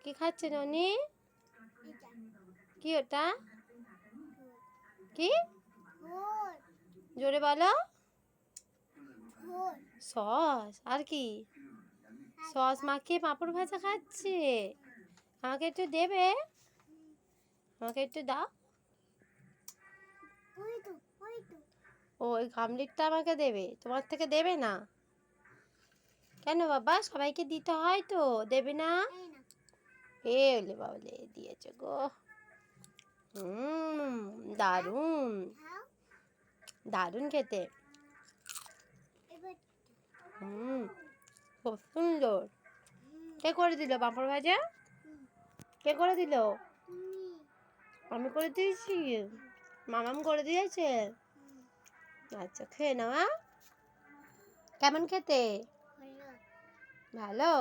কি খাচ্ছে ননি? কি ওটা? কি জোরে বলো? সস। আর কি? সস মাখিয়ে পাঁপড় ভাজা খাচ্ছে। আমাকে একটু দেবে? আমাকে একটু দাও। ও ওই গামলিকটা আমাকে দেবে, তোমার থেকে দেবে না কেন বাবা? সবাইকে দিতে হয় তো, দেবে না? এ ওলে বাবলে দিয়েছে গো। দারুণ দারুণ খেতে। খুব সুন্দর। কে করে দিল পাঁপড় ভাজা? কে করে দিল? আমি করে দিয়েছি? মামাম করে দিয়েছে? আচ্ছা, খেয়ে নাও। কেমন খেতে? ভালো।